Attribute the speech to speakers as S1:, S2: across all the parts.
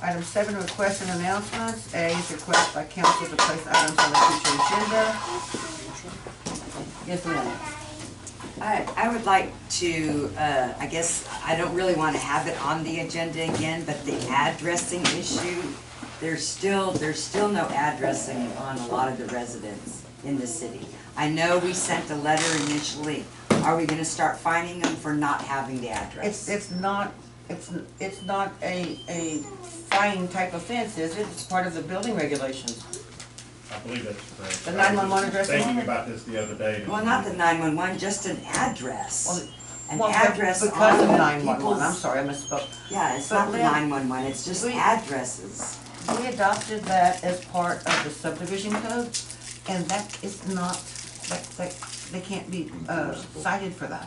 S1: Item 7, requests and announcements. A is request by council to place items on the future agenda. Yes, ma'am.
S2: I would like to, I guess, I don't really want to have it on the agenda again, but the addressing issue, there's still no addressing on a lot of the residents in the city. I know we sent a letter initially. Are we gonna start fining them for not having the address?
S1: It's not a fine type offense, is it? It's part of the building regulations.
S3: I believe that's correct.
S1: The 911 address?
S3: Thinking about this the other day.
S2: Well, not the 911, just an address. An
S1: Well,
S2: address
S1: because of
S2: on
S1: 911,
S2: people's-
S1: I'm sorry, I misspoke.
S2: Yeah, it's
S1: But
S2: not the
S1: Lynn,
S2: 911, it's just addresses.
S1: We adopted that as part of the subdivision code, and that is not, they can't be cited for that.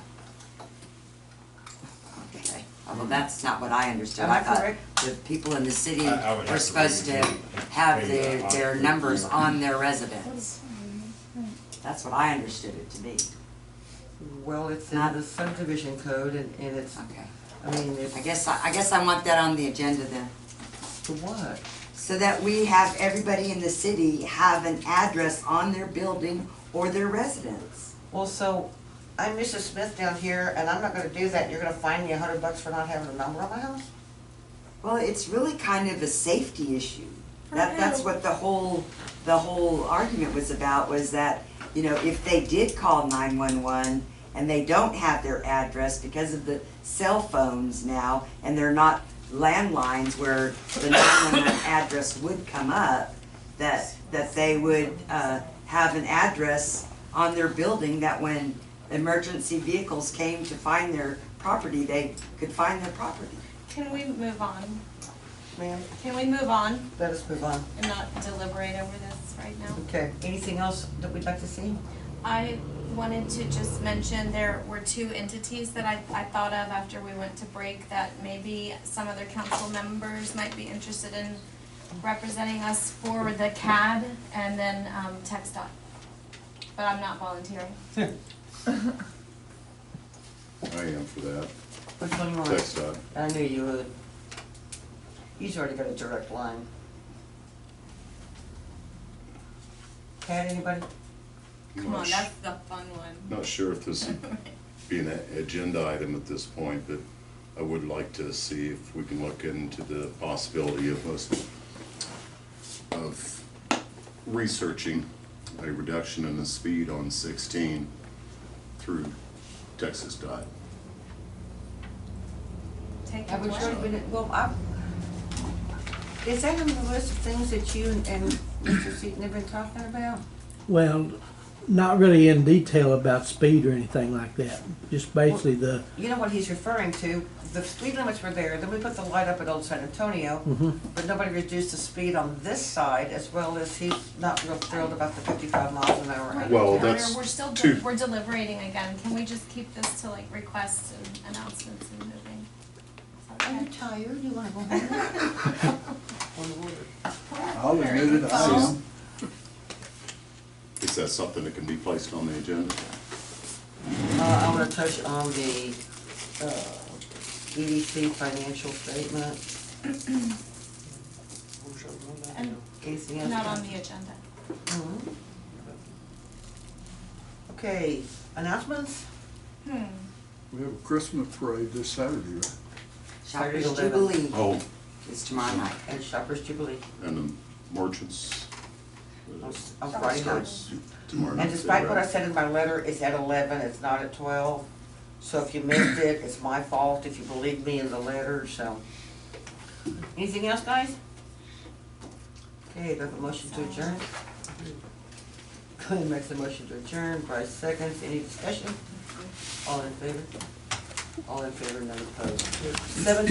S2: Okay. Well, that's not what I understood.
S1: Am I
S2: thought
S1: correct?
S2: the people in the city
S3: I would have
S2: were
S3: to
S2: supposed
S3: read
S2: to
S3: it.
S2: have
S3: Maybe
S2: their
S3: I'll
S2: numbers
S3: read it.
S2: on their residence. That's what I understood it to be.
S1: Well, it's in the subdivision code, and it's,
S2: Okay.
S1: I mean, it's,
S2: I guess I want that on the agenda then.
S1: for what?
S2: So that we have everybody in the city have an address on their building or their residence.
S1: Well, so, I'm Mrs. Smith down here, and I'm not gonna do that, and you're gonna fine me $100 for not having a number on my house?
S2: Well, it's really kind of a safety issue. That's what the whole argument was about, was that, you know, if they did call 911 and they don't have their address because of the cell phones now, and they're not landlines where the 911 address would come up, that they would have an address on their building, that when emergency vehicles came to find their property, they could find their property.
S4: Can we move on?
S1: Ma'am,
S4: Can we move on
S1: let us move on.
S4: and not deliberate over this right now?
S1: Okay, anything else that we'd like to see?
S4: I wanted to just mention there were two entities that I thought of after we went to break that maybe some other council members might be interested in representing us for the CAD and then TxDOT. But I'm not volunteering.
S5: I am for that.
S1: Which one you want?
S5: TxDOT.
S1: I knew you would. He's already got a direct line. Cat, anybody?
S4: Come on, that's the fun one.
S5: Not sure if this would be an agenda item at this point, but I would like to see if we can look into the possibility of us, of researching a reduction in the speed on 16 through TxDOT.
S4: Take
S1: Have
S4: your
S1: we already
S4: question.
S1: been, is that on the list of things that you and Mr. Seaton have been talking about?
S6: Well, not really in detail about speed or anything like that. Just basically the,
S1: You know what he's referring to, the speed limits were there, then we put the light up at Old San Antonio, but nobody reduced the speed on this side, as well as he's not real thrilled about the 55 miles an hour. out of
S5: Well,
S1: town.
S5: that's
S4: We're still
S5: two-
S4: we're deliberating again. Can we just keep this to like requests and announcements and moving? Is that
S1: Are you
S4: okay?
S1: tired? You wanna go home?
S7: I'll admit it, I am.
S5: Is that something that can be placed on the agenda?
S1: I wanna touch on the, EDC financial statement.
S4: And
S1: Anything else?
S4: not on the agenda.
S1: Mhm. Okay, announcements?
S7: We have a Christmas parade this Saturday, right?
S2: Shoppers
S1: Saturday,
S2: Jubilee
S5: Oh,
S2: is tomorrow night.
S1: And Shoppers Jubilee
S5: and the merchants.
S1: on Friday night.
S5: Starts tomorrow night.
S1: And despite what I said in my letter, it's at 11, it's not at 12. So if you missed it, it's my fault if you believe me in the letter, so. Anything else, guys? Okay, do I have a motion to adjourn? Glenn makes a motion to adjourn, Bryce seconds, any discussion? All in favor? All in favor, none opposed. 7